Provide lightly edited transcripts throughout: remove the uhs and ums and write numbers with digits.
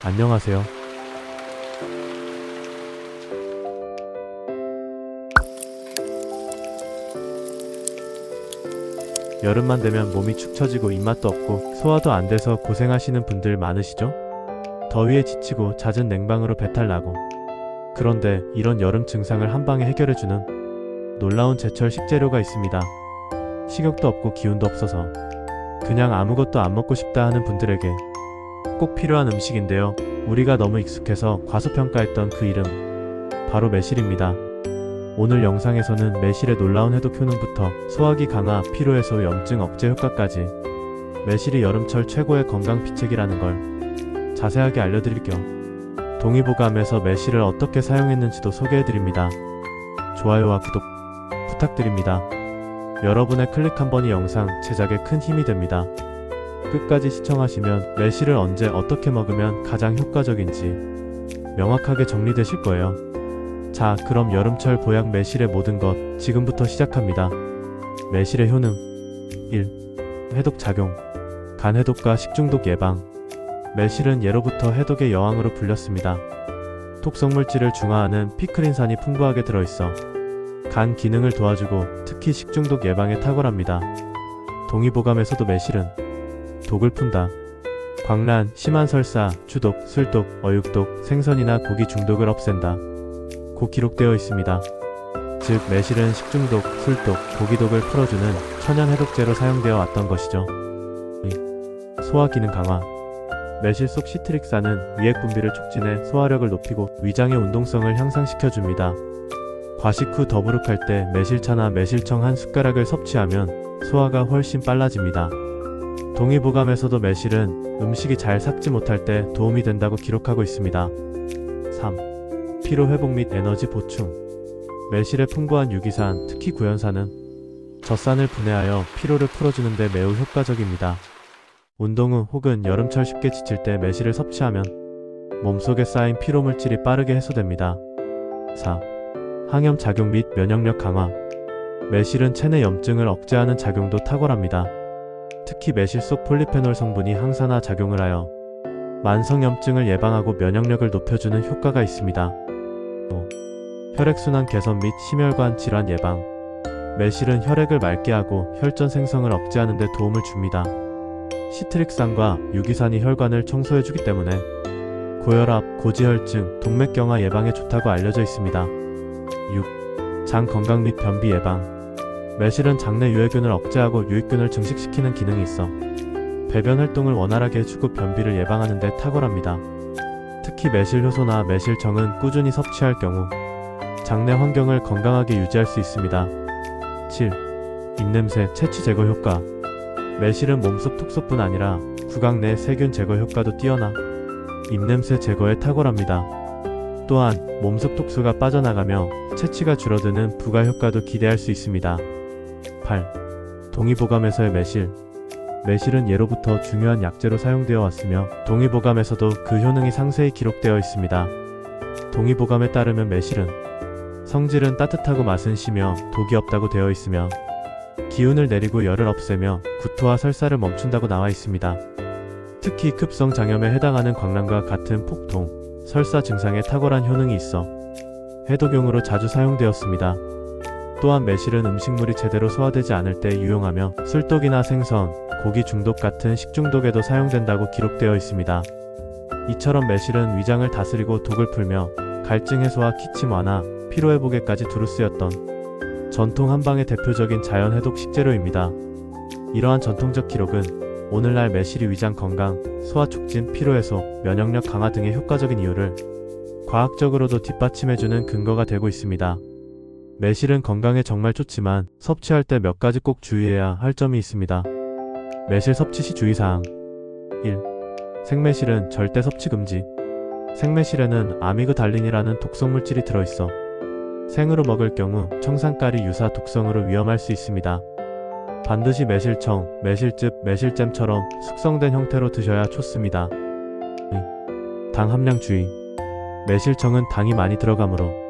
안녕하세요. 여름만 되면 몸이 축 처지고 입맛도 없고 소화도 안 돼서 고생하시는 분들 많으시죠? 더위에 지치고 잦은 냉방으로 배탈 나고. 그런데 이런 여름 증상을 한 방에 해결해주는 놀라운 제철 식재료가 있습니다. 식욕도 없고 기운도 없어서 그냥 아무것도 안 먹고 싶다 하는 분들에게 꼭 필요한 음식인데요. 우리가 너무 익숙해서 과소평가했던 그 이름, 바로 매실입니다. 오늘 영상에서는 매실의 놀라운 해독 효능부터 소화기 강화, 피로해소, 염증 억제 효과까지 매실이 여름철 최고의 건강 비책이라는 걸 자세하게 알려드릴 겸 동의보감에서 매실을 어떻게 사용했는지도 소개해드립니다. 좋아요와 구독 부탁드립니다. 여러분의 클릭 한 번이 영상 제작에 큰 힘이 됩니다. 끝까지 시청하시면 매실을 언제 어떻게 먹으면 가장 효과적인지 명확하게 정리되실 거예요. 자, 그럼 여름철 보약 매실의 모든 것 지금부터 시작합니다. 매실의 효능 1. 해독 작용. 간 해독과 식중독 예방. 매실은 예로부터 해독의 여왕으로 불렸습니다. 독성물질을 중화하는 피크린산이 풍부하게 들어있어 간 기능을 도와주고 특히 식중독 예방에 탁월합니다. 동의보감에서도 매실은 독을 푼다. 광란, 심한 설사, 추독, 술독, 어육독, 생선이나 고기 중독을 없앤다 고 기록되어 있습니다. 즉 매실은 식중독, 술독, 고기독을 풀어주는 천연 해독제로 사용되어 왔던 것이죠. 2. 소화 기능 강화. 매실 속 시트릭산은 위액 분비를 촉진해 소화력을 높이고 위장의 운동성을 향상시켜줍니다. 과식 후 더부룩할 때 매실차나 매실청 한 숟가락을 섭취하면 소화가 훨씬 빨라집니다. 동의보감에서도 매실은 음식이 잘 삭지 못할 때 도움이 된다고 기록하고 있습니다. 3. 피로 회복 및 에너지 보충. 매실의 풍부한 유기산, 특히 구연산은 젖산을 분해하여 피로를 풀어주는 데 매우 효과적입니다. 운동 후 혹은 여름철 쉽게 지칠 때 매실을 섭취하면 몸속에 쌓인 피로물질이 빠르게 해소됩니다. 4. 항염 작용 및 면역력 강화. 매실은 체내 염증을 억제하는 작용도 탁월합니다. 특히 매실 속 폴리페놀 성분이 항산화 작용을 하여 만성염증을 예방하고 면역력을 높여주는 효과가 있습니다. 5. 혈액순환 개선 및 심혈관 질환 예방. 매실은 혈액을 맑게 하고 혈전 생성을 억제하는 데 도움을 줍니다. 시트릭산과 유기산이 혈관을 청소해주기 때문에 고혈압, 고지혈증, 동맥경화 예방에 좋다고 알려져 있습니다. 6. 장 건강 및 변비 예방. 매실은 장내 유해균을 억제하고 유익균을 증식시키는 기능이 있어 배변 활동을 원활하게 해주고 변비를 예방하는 데 탁월합니다. 특히 매실 효소나 매실청은 꾸준히 섭취할 경우 장내 환경을 건강하게 유지할 수 있습니다. 7. 입냄새, 채취 제거 효과. 매실은 몸속 톡소뿐 아니라 구강 내 세균 제거 효과도 뛰어나 입냄새 제거에 탁월합니다. 또한 몸속 톡소가 빠져나가며 채취가 줄어드는 부가 효과도 기대할 수 있습니다. 8. 동의보감에서의 매실. 매실은 예로부터 중요한 약재로 사용되어 왔으며 동의보감에서도 그 효능이 상세히 기록되어 있습니다. 동의보감에 따르면 매실은 성질은 따뜻하고 맛은 시며 독이 없다고 되어 있으며 기운을 내리고 열을 없애며 구토와 설사를 멈춘다고 나와 있습니다. 특히 급성 장염에 해당하는 광란과 같은 폭통, 설사 증상에 탁월한 효능이 있어 해독용으로 자주 사용되었습니다. 또한 매실은 음식물이 제대로 소화되지 않을 때 유용하며 술독이나 생선, 고기 중독 같은 식중독에도 사용된다고 기록되어 있습니다. 이처럼 매실은 위장을 다스리고 독을 풀며 갈증 해소와 기침 완화, 피로회복에까지 두루 쓰였던 전통 한방의 대표적인 자연 해독 식재료입니다. 이러한 전통적 기록은 오늘날 매실이 위장 건강, 소화 촉진, 피로 해소, 면역력 강화 등의 효과적인 이유를 과학적으로도 뒷받침해주는 근거가 되고 있습니다. 매실은 건강에 정말 좋지만 섭취할 때 몇 가지 꼭 주의해야 할 점이 있습니다. 매실 섭취 시 주의사항. 1. 생매실은 절대 섭취 금지. 생매실에는 아미그달린이라는 독성물질이 들어있어 생으로 먹을 경우 청산가리 유사 독성으로 위험할 수 있습니다. 반드시 매실청, 매실즙, 매실잼처럼 숙성된 형태로 드셔야 좋습니다. 2. 당 함량 주의. 매실청은 당이 많이 들어가므로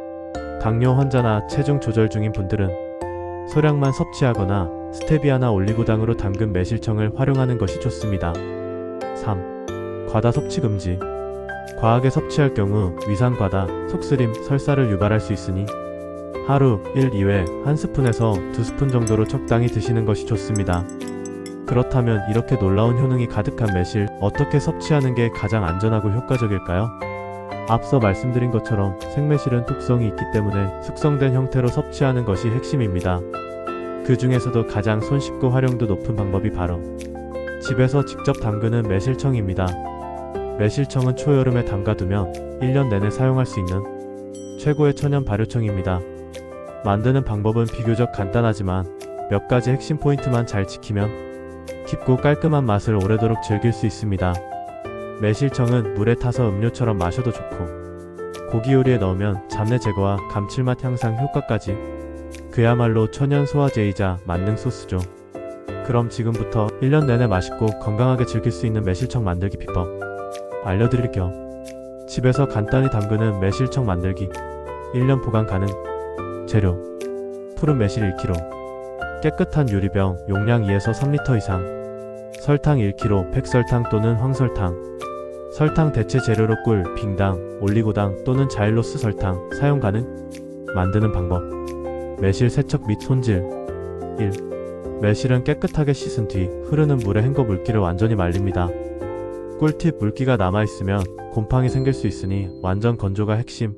당뇨 환자나 체중 조절 중인 분들은 소량만 섭취하거나 스테비아나 올리고당으로 담근 매실청을 활용하는 것이 좋습니다. 3. 과다 섭취 금지. 과하게 섭취할 경우 위산 과다, 속쓰림, 설사를 유발할 수 있으니 하루 1, 2회 1스푼에서 2스푼 정도로 적당히 드시는 것이 좋습니다. 그렇다면 이렇게 놀라운 효능이 가득한 매실, 어떻게 섭취하는 게 가장 안전하고 효과적일까요? 앞서 말씀드린 것처럼 생매실은 독성이 있기 때문에 숙성된 형태로 섭취하는 것이 핵심입니다. 그 중에서도 가장 손쉽고 활용도 높은 방법이 바로 집에서 직접 담그는 매실청입니다. 매실청은 초여름에 담가두면 1년 내내 사용할 수 있는 최고의 천연 발효청입니다. 만드는 방법은 비교적 간단하지만 몇 가지 핵심 포인트만 잘 지키면 깊고 깔끔한 맛을 오래도록 즐길 수 있습니다. 매실청은 물에 타서 음료처럼 마셔도 좋고 고기 요리에 넣으면 잡내 제거와 감칠맛 향상 효과까지 그야말로 천연 소화제이자 만능 소스죠. 그럼 지금부터 1년 내내 맛있고 건강하게 즐길 수 있는 매실청 만들기 비법 알려드릴게요. 집에서 간단히 담그는 매실청 만들기 1년 보관 가능. 재료 푸른 매실 1kg, 깨끗한 유리병 용량 2에서 3리터 이상, 설탕 1kg, 백설탕 또는 황설탕, 설탕 대체 재료로 꿀, 빙당, 올리고당 또는 자일로스 설탕 사용 가능. 만드는 방법 매실 세척 및 손질 1. 매실은 깨끗하게 씻은 뒤 흐르는 물에 헹궈 물기를 완전히 말립니다. 꿀팁 물기가 남아있으면 곰팡이 생길 수 있으니 완전 건조가 핵심.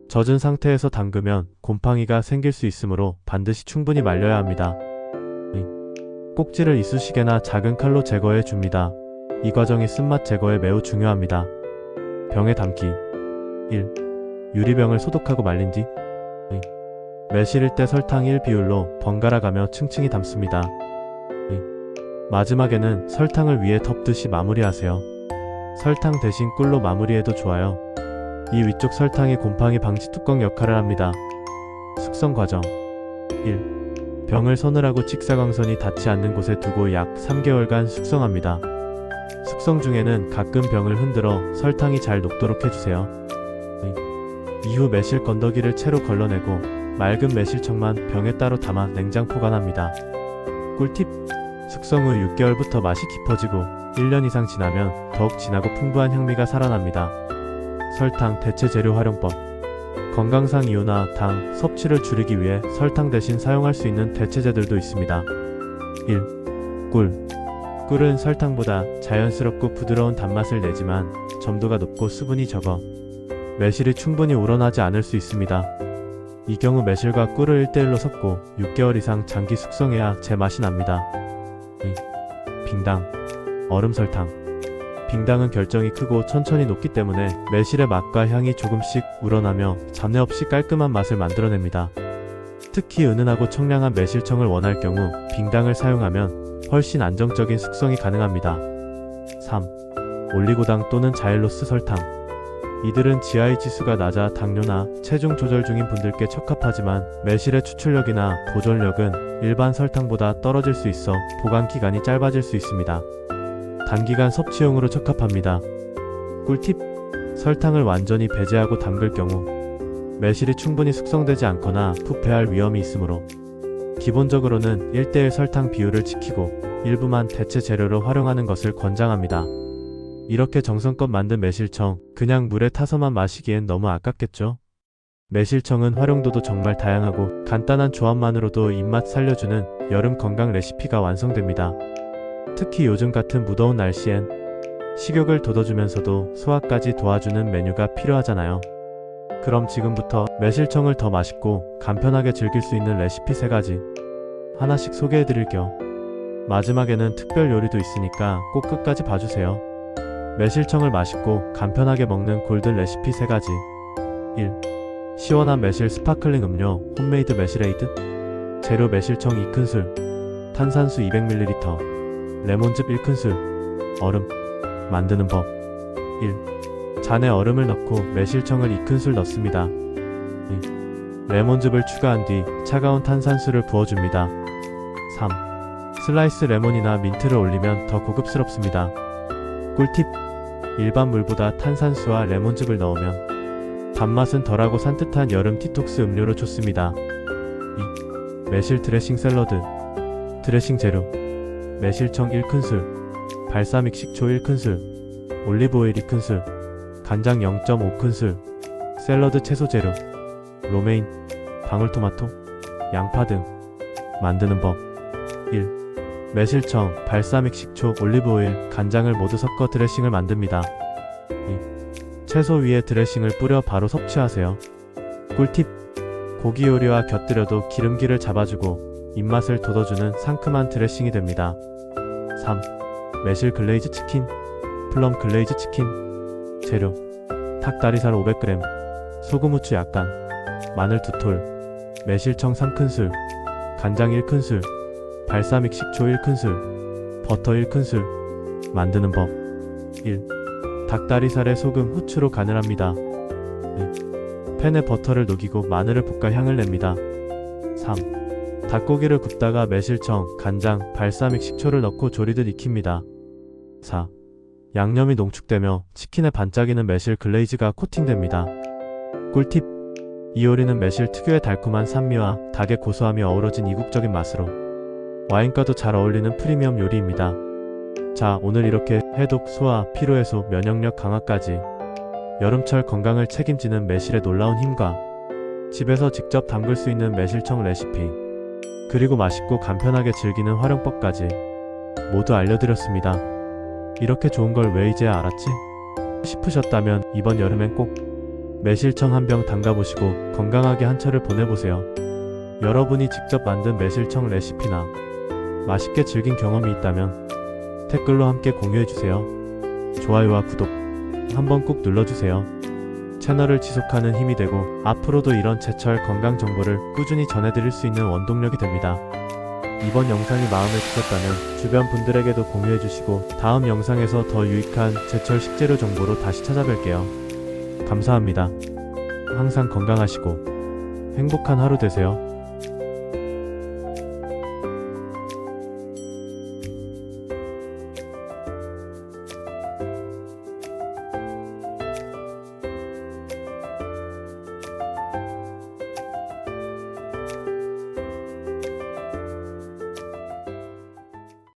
젖은 상태에서 담그면 곰팡이가 생길 수 있으므로 반드시 충분히 말려야 합니다. 꼭지를 이쑤시개나 작은 칼로 제거해 줍니다. 이 과정이 쓴맛 제거에 매우 중요합니다. 병에 담기 1. 유리병을 소독하고 말린 뒤 매실일 때 설탕 1비율로 번갈아 가며 층층이 담습니다. 마지막에는 설탕을 위에 덮듯이 마무리하세요. 설탕 대신 꿀로 마무리해도 좋아요. 이 위쪽 설탕이 곰팡이 방지 뚜껑 역할을 합니다. 숙성 과정 1. 병을 서늘하고 직사광선이 닿지 않는 곳에 두고 약 3개월간 숙성합니다. 숙성 중에는 가끔 병을 흔들어 설탕이 잘 녹도록 해주세요. 이후 매실 건더기를 채로 걸러내고 맑은 매실청만 병에 따로 담아 냉장 포관합니다. 꿀팁! 숙성 후 6개월부터 맛이 깊어지고 1년 이상 지나면 더욱 진하고 풍부한 향미가 살아납니다. 설탕 대체 재료 활용법 건강상 이유나 당, 섭취를 줄이기 위해 설탕 대신 사용할 수 있는 대체제들도 있습니다. 1. 꿀 꿀은 설탕보다 자연스럽고 부드러운 단맛을 내지만 점도가 높고 수분이 적어 매실이 충분히 우러나지 않을 수 있습니다. 이 경우 매실과 꿀을 1대1로 섞고 6개월 이상 장기 숙성해야 제맛이 납니다. 2. 빙당 얼음 설탕 빙당은 결정이 크고 천천히 녹기 때문에 매실의 맛과 향이 조금씩 우러나며 잡내 없이 깔끔한 맛을 만들어냅니다. 특히 은은하고 청량한 매실청을 원할 경우 빙당을 사용하면 훨씬 안정적인 숙성이 가능합니다. 3. 올리고당 또는 자일로스 설탕 이들은 GI 지수가 낮아 당뇨나 체중 조절 중인 분들께 적합하지만 매실의 추출력이나 보존력은 일반 설탕보다 떨어질 수 있어 보관 기간이 짧아질 수 있습니다. 단기간 섭취용으로 적합합니다. 꿀팁! 설탕을 완전히 배제하고 담글 경우 매실이 충분히 숙성되지 않거나 부패할 위험이 있으므로 기본적으로는 1대1 설탕 비율을 지키고 일부만 대체 재료로 활용하는 것을 권장합니다. 이렇게 정성껏 만든 매실청, 그냥 물에 타서만 마시기엔 너무 아깝겠죠? 매실청은 활용도도 정말 다양하고 간단한 조합만으로도 입맛 살려주는 여름 건강 레시피가 완성됩니다. 특히 요즘 같은 무더운 날씨엔 식욕을 돋워주면서도 소화까지 도와주는 메뉴가 필요하잖아요. 그럼 지금부터 매실청을 더 맛있고 간편하게 즐길 수 있는 레시피 3가지 하나씩 소개해드릴게요. 마지막에는 특별 요리도 있으니까 꼭 끝까지 봐주세요. 매실청을 맛있고 간편하게 먹는 골든 레시피 3가지 1. 시원한 매실 스파클링 음료 홈메이드 매실에이드 재료 매실청 2큰술 탄산수 200ml 레몬즙 1큰술 얼음 만드는 법 1. 잔에 얼음을 넣고 매실청을 2큰술 넣습니다. 2. 레몬즙을 추가한 뒤 차가운 탄산수를 부어줍니다. 3. 슬라이스 레몬이나 민트를 올리면 더 고급스럽습니다. 꿀팁! 일반 물보다 탄산수와 레몬즙을 넣으면 단맛은 덜하고 산뜻한 여름 디톡스 음료로 좋습니다. 2. 매실 드레싱 샐러드 드레싱 재료 매실청 1큰술 발사믹 식초 1큰술 올리브오일 2큰술 간장 0.5큰술, 샐러드 채소 재료, 로메인, 방울토마토, 양파 등. 만드는 법. 1. 매실청, 발사믹 식초, 올리브오일, 간장을 모두 섞어 드레싱을 만듭니다. 2. 채소 위에 드레싱을 뿌려 바로 섭취하세요. 꿀팁. 고기 요리와 곁들여도 기름기를 잡아주고 입맛을 돋워주는 상큼한 드레싱이 됩니다. 3. 매실 글레이즈 치킨, 플럼 글레이즈 치킨. 재료. 닭다리살 500g, 소금 후추 약간, 마늘 2톨, 매실청 3큰술, 간장 1큰술, 발사믹 식초 1큰술, 버터 1큰술. 만드는 법. 1. 닭다리살에 소금, 후추로 간을 합니다. 2. 팬에 버터를 녹이고 마늘을 볶아 향을 냅니다. 3. 닭고기를 굽다가 매실청, 간장, 발사믹 식초를 넣고 조리듯 익힙니다. 4. 양념이 농축되며 치킨에 반짝이는 매실 글레이즈가 코팅됩니다. 꿀팁. 이 요리는 매실 특유의 달콤한 산미와 닭의 고소함이 어우러진 이국적인 맛으로 와인과도 잘 어울리는 프리미엄 요리입니다. 자, 오늘 이렇게 해독, 소화, 피로해소, 면역력 강화까지 여름철 건강을 책임지는 매실의 놀라운 힘과 집에서 직접 담글 수 있는 매실청 레시피, 그리고 맛있고 간편하게 즐기는 활용법까지 모두 알려드렸습니다. 이렇게 좋은 걸 왜 이제야 알았지? 싶으셨다면 이번 여름엔 꼭 매실청 한 병 담가보시고 건강하게 한철을 보내보세요. 여러분이 직접 만든 매실청 레시피나 맛있게 즐긴 경험이 있다면 댓글로 함께 공유해주세요. 좋아요와 구독 한번 꼭 눌러주세요. 채널을 지속하는 힘이 되고 앞으로도 이런 제철 건강 정보를 꾸준히 전해드릴 수 있는 원동력이 됩니다. 이번 영상이 마음에 드셨다면 주변 분들에게도 공유해주시고 다음 영상에서 더 유익한 제철 식재료 정보로 다시 찾아뵐게요. 감사합니다. 항상 건강하시고 행복한 하루 되세요.